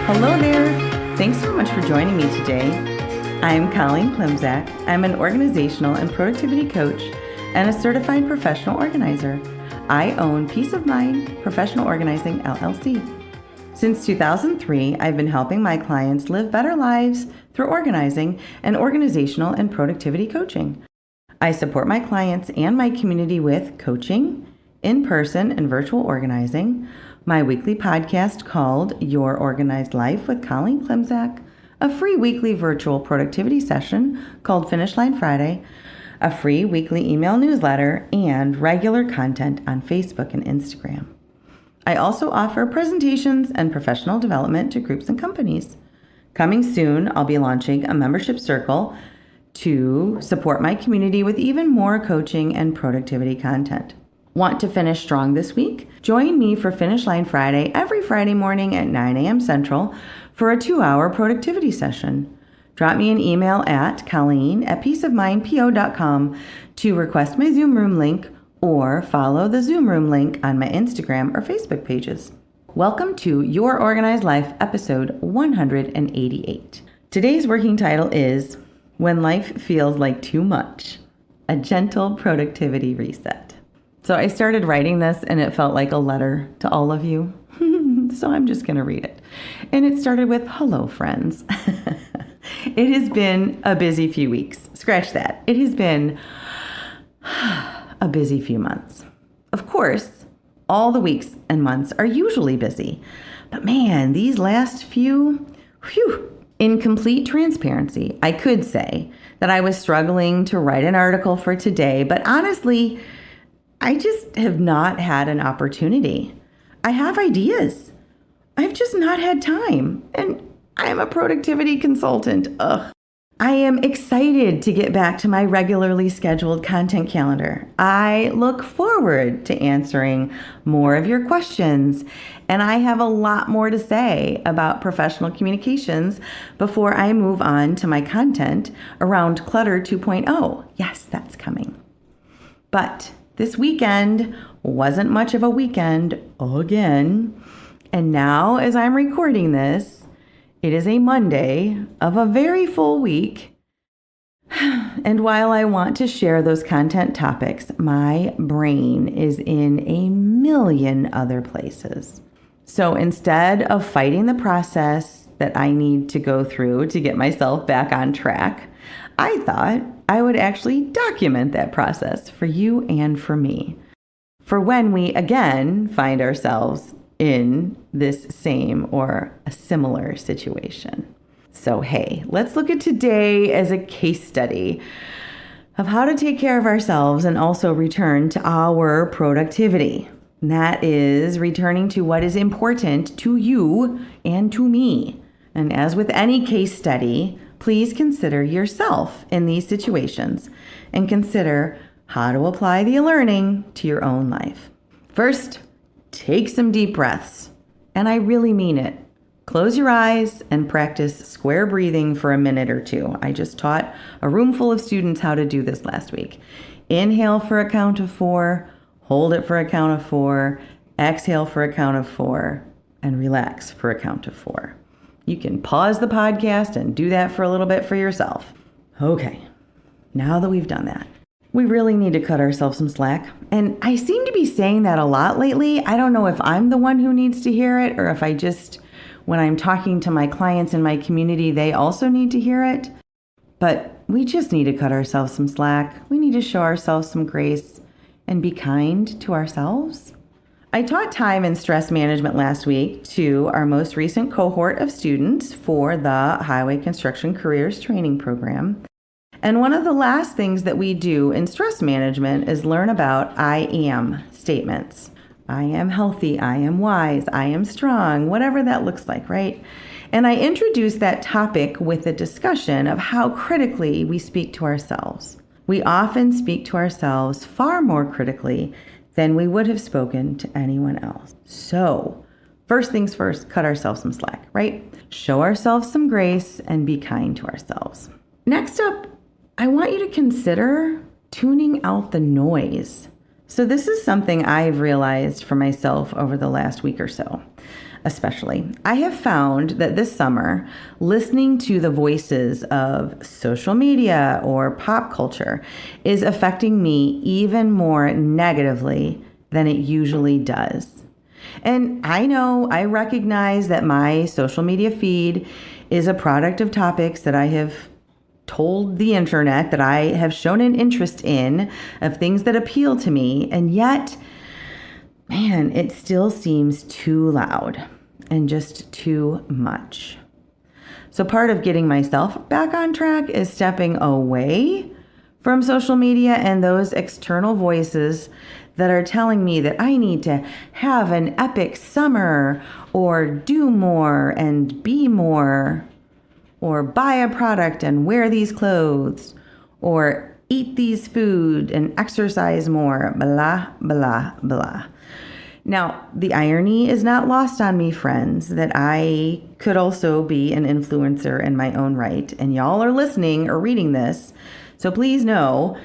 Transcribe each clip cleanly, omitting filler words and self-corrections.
Hello there. Thanks so much for joining me today. I'm Colleen Klimczak. I'm an organizational and productivity coach and a certified professional organizer. I own Peace of Mind Professional Organizing, LLC. Since 2003, I've been helping my clients live better lives through organizing and organizational and productivity coaching. I support my clients and my community with coaching, in-person and virtual organizing, my weekly podcast called Your Organized Life with Colleen Klimczak, a free weekly virtual productivity session called Finish Line Friday, a free weekly email newsletter, and regular content on Facebook and Instagram. I also offer presentations and professional development to groups and companies. Coming soon, I'll be launching a membership circle to support my community with even more coaching and productivity content. Want to finish strong this week? Join me for Finish Line Friday every Friday morning at 9 a.m. Central for a 2-hour productivity session. Drop me an email at colleen@peaceofmindpo.com to request my Zoom room link or follow the Zoom room link on my Instagram or Facebook pages. Welcome to Your Organized Life, episode 188. Today's working title is When Life Feels Like Too Much, a Gentle Productivity Reset. So I started writing this and it felt like a letter to all of you. So I'm just going to read it. And it started with, hello, friends. It has been a busy few weeks. Scratch that. It has been a busy few months. Of course, all the weeks and months are usually busy. But man, these last few, in complete transparency, I could say that I was struggling to write an article for today, but honestly, I just have not had an opportunity. I have ideas. I've just not had time. And I'm a productivity consultant. Ugh. I am excited to get back to my regularly scheduled content calendar. I look forward to answering more of your questions. And I have a lot more to say about professional communications before I move on to my content around Clutter 2.0. Yes, that's coming. But this weekend wasn't much of a weekend again. And now, as I'm recording this, it is a Monday of a very full week. And while I want to share those content topics, my brain is in a million other places. So instead of fighting the process that I need to go through to get myself back on track, I thought I would actually document that process for you and for me, for when we again find ourselves in this same or a similar situation. So hey, let's look at today as a case study of how to take care of ourselves and also return to our productivity. And that is returning to what is important to you and to me. And as with any case study, please consider yourself in these situations and consider how to apply the learning to your own life. First, take some deep breaths. And I really mean it. Close your eyes and practice square breathing for a minute or two. I just taught a room full of students how to do this last week. Inhale for a count of 4, hold it for a count of 4, exhale for a count of 4, and relax for a count of 4. You can pause the podcast and do that for a little bit for yourself. Okay, now that we've done that, we really need to cut ourselves some slack. And I seem to be saying that a lot lately. I don't know if I'm the one who needs to hear it or if I just, when I'm talking to my clients in my community, they also need to hear it. But we just need to cut ourselves some slack. We need to show ourselves some grace and be kind to ourselves. I taught time and stress management last week to our most recent cohort of students for the Highway Construction Careers Training Program. And one of the last things that we do in stress management is learn about I am statements. I am healthy, I am wise, I am strong, whatever that looks like, right? And I introduced that topic with a discussion of how critically we speak to ourselves. We often speak to ourselves far more critically than we would have spoken to anyone else. So, first things first, cut ourselves some slack, right? Show ourselves some grace and be kind to ourselves. Next up, I want you to consider tuning out the noise. So this is something I've realized for myself over the last week or so, especially. I have found that this summer, listening to the voices of social media or pop culture is affecting me even more negatively than it usually does. And I recognize that my social media feed is a product of topics that I have told the internet that I have shown an interest in, of things that appeal to me, and yet, man, it still seems too loud and just too much. So part of getting myself back on track is stepping away from social media and those external voices that are telling me that I need to have an epic summer, or do more and be more, or buy a product and wear these clothes, or eat these food and exercise more, blah, blah, blah. Now, the irony is not lost on me, friends, that I could also be an influencer in my own right, and y'all are listening or reading this, so please know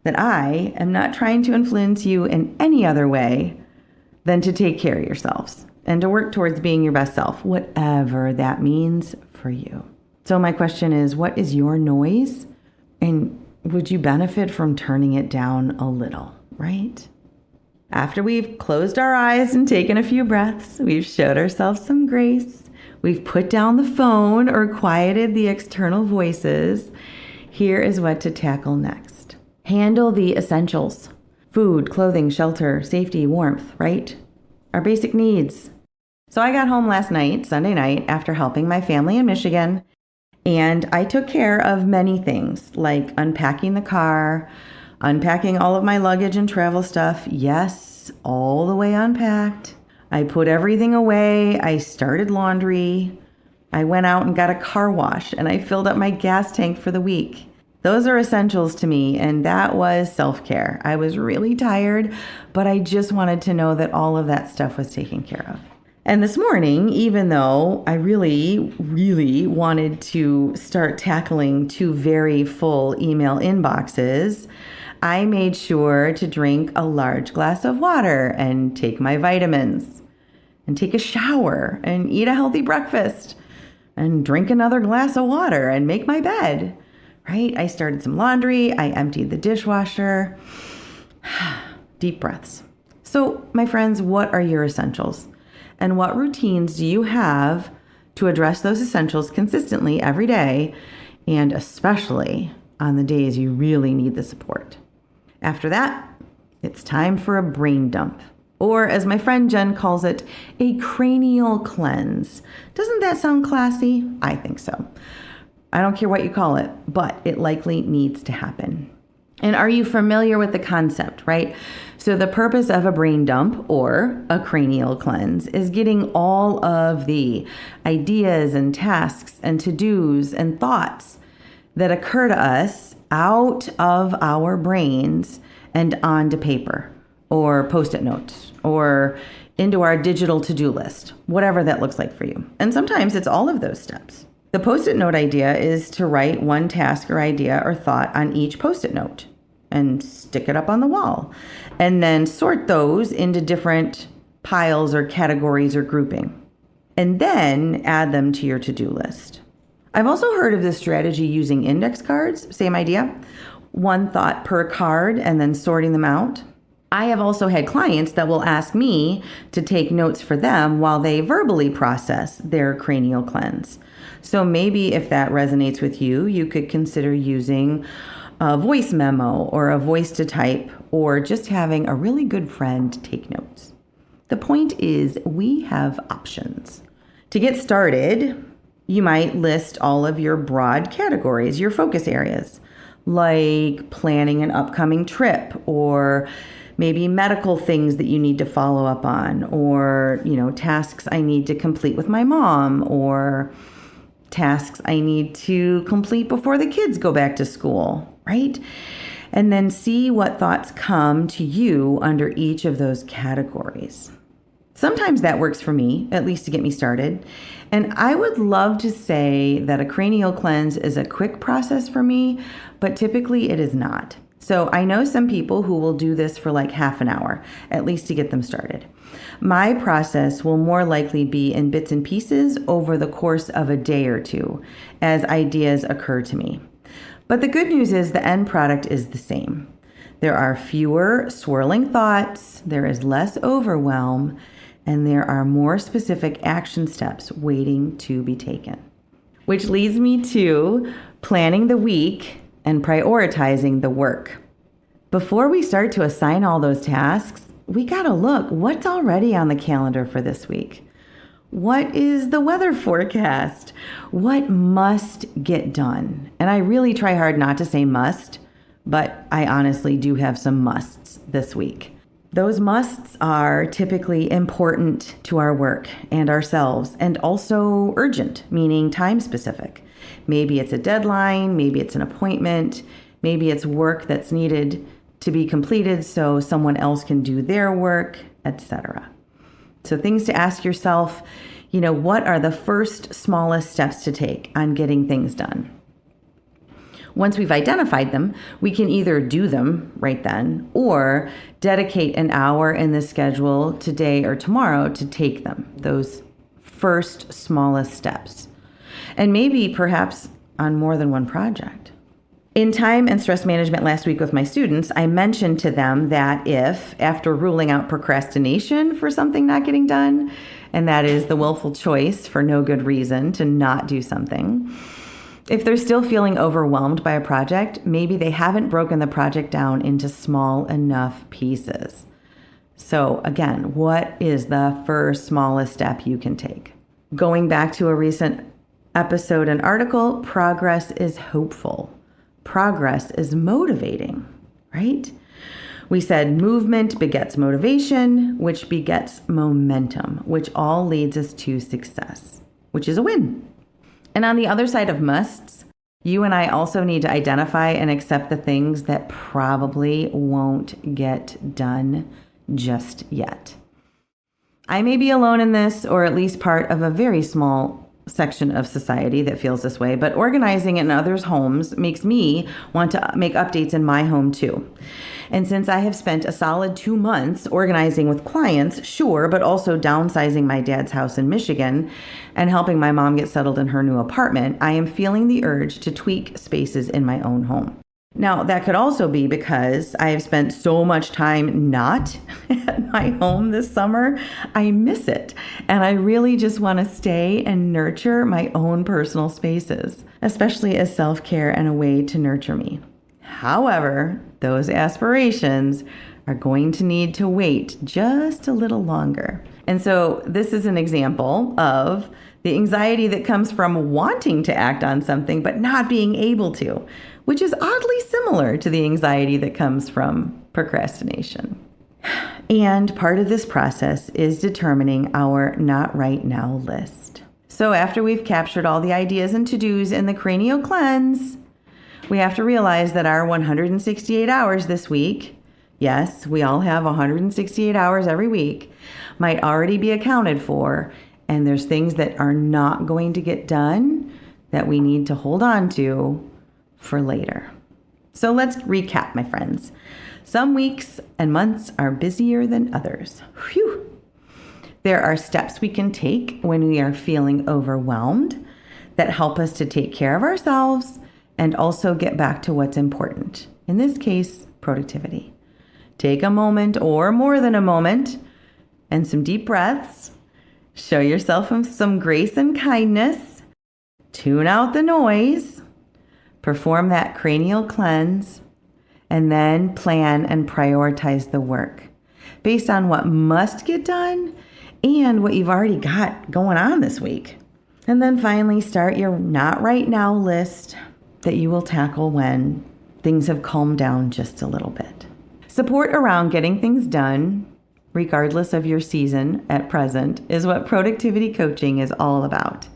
that I am not trying to influence you in any other way than to take care of yourselves and to work towards being your best self, whatever that means for you. So my question is, what is your noise? And would you benefit from turning it down a little, right? After we've closed our eyes and taken a few breaths, we've showed ourselves some grace, we've put down the phone or quieted the external voices, here is what to tackle next. Handle the essentials. Food, clothing, shelter, safety, warmth, right? Our basic needs. So I got home last night, Sunday night, after helping my family in Michigan, and I took care of many things, like unpacking the car, unpacking all of my luggage and travel stuff. Yes, all the way unpacked. I put everything away. I started laundry. I went out and got a car wash, and I filled up my gas tank for the week. Those are essentials to me, and that was self-care. I was really tired, but I just wanted to know that all of that stuff was taken care of. And this morning, even though I really, really wanted to start tackling 2 very full email inboxes, I made sure to drink a large glass of water and take my vitamins and take a shower and eat a healthy breakfast and drink another glass of water and make my bed, right? I started some laundry. I emptied the dishwasher. Deep breaths. So, my friends, what are your essentials? And what routines do you have to address those essentials consistently every day, and especially on the days you really need the support? After that, it's time for a brain dump, or as my friend Jen calls it, a cranial cleanse. Doesn't that sound classy? I think so. I don't care what you call it, but it likely needs to happen. And are you familiar with the concept, right? So the purpose of a brain dump or a cranial cleanse is getting all of the ideas and tasks and to-dos and thoughts that occur to us out of our brains and onto paper or Post-it notes or into our digital to-do list, whatever that looks like for you. And sometimes it's all of those steps. The Post-it note idea is to write one task or idea or thought on each Post-it note and stick it up on the wall, and then sort those into different piles or categories or grouping, and then add them to your to-do list. I've also heard of this strategy using index cards, same idea, one thought per card and then sorting them out. I have also had clients that will ask me to take notes for them while they verbally process their cranial cleanse. So maybe if that resonates with you, you could consider using a voice memo or a voice to type, or just having a really good friend take notes. The point is, we have options. To get started, you might list all of your broad categories, your focus areas, like planning an upcoming trip, or maybe medical things that you need to follow up on, or, tasks I need to complete with my mom, or tasks I need to complete before the kids go back to school, right? And then see what thoughts come to you under each of those categories. Sometimes that works for me, at least to get me started. And I would love to say that a cranial cleanse is a quick process for me, but typically it is not. So I know some people who will do this for like half an hour, at least to get them started. My process will more likely be in bits and pieces over the course of a day or two as ideas occur to me. But the good news is the end product is the same. There are fewer swirling thoughts, there is less overwhelm, and there are more specific action steps waiting to be taken. Which leads me to planning the week and prioritizing the work. Before we start to assign all those tasks, we gotta look what's already on the calendar for this week. What is the weather forecast? What must get done? And I really try hard not to say must, but I honestly do have some musts this week. Those musts are typically important to our work and ourselves, and also urgent, meaning time specific. Maybe it's a deadline, maybe it's an appointment, maybe it's work that's needed to be completed so someone else can do their work, etc. So things to ask yourself, what are the first smallest steps to take on getting things done? Once we've identified them, we can either do them right then or dedicate an hour in the schedule today or tomorrow to take them, those first smallest steps. And maybe perhaps on more than one project. In time and stress management last week with my students, I mentioned to them that if, after ruling out procrastination for something not getting done, and that is the willful choice for no good reason to not do something, if they're still feeling overwhelmed by a project, maybe they haven't broken the project down into small enough pieces. So again, what is the first smallest step you can take? Going back to a recent episode and article, progress is hopeful. Progress is motivating, right? We said movement begets motivation, which begets momentum, which all leads us to success, which is a win. And on the other side of musts, you and I also need to identify and accept the things that probably won't get done just yet. I may be alone in this, or at least part of a very small section of society that feels this way, but organizing in others' homes makes me want to make updates in my home too. And since I have spent a solid 2 months organizing with clients, sure, but also downsizing my dad's house in Michigan and helping my mom get settled in her new apartment, I am feeling the urge to tweak spaces in my own home. Now, that could also be because I have spent so much time not at my home this summer. I miss it. And I really just want to stay and nurture my own personal spaces, especially as self-care and a way to nurture me. However, those aspirations are going to need to wait just a little longer. And so this is an example of the anxiety that comes from wanting to act on something but not being able to, which is oddly similar to the anxiety that comes from procrastination. And part of this process is determining our not right now list. So after we've captured all the ideas and to-dos in the cranial cleanse, we have to realize that our 168 hours this week, yes, we all have 168 hours every week, might already be accounted for, and there's things that are not going to get done that we need to hold on to for later. So let's recap, my friends. Some weeks and months are busier than others. Phew. There are steps we can take when we are feeling overwhelmed that help us to take care of ourselves and also get back to what's important. In this case, productivity. Take a moment or more than a moment and some deep breaths. Show yourself some grace and kindness. Tune out the noise. Perform that cranial cleanse. And then plan and prioritize the work based on what must get done and what you've already got going on this week. And then finally, start your not right now list that you will tackle when things have calmed down just a little bit. Support around getting things done, regardless of your season at present, is what productivity coaching is all about.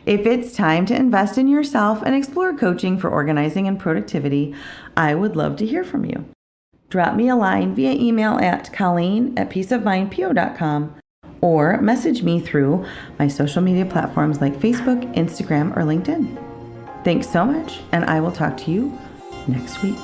If it's time to invest in yourself and explore coaching for organizing and productivity, I would love to hear from you. Drop me a line via email at colleen@peaceofmindpo.com or message me through my social media platforms like Facebook, Instagram, or LinkedIn. Thanks so much, and I will talk to you next week.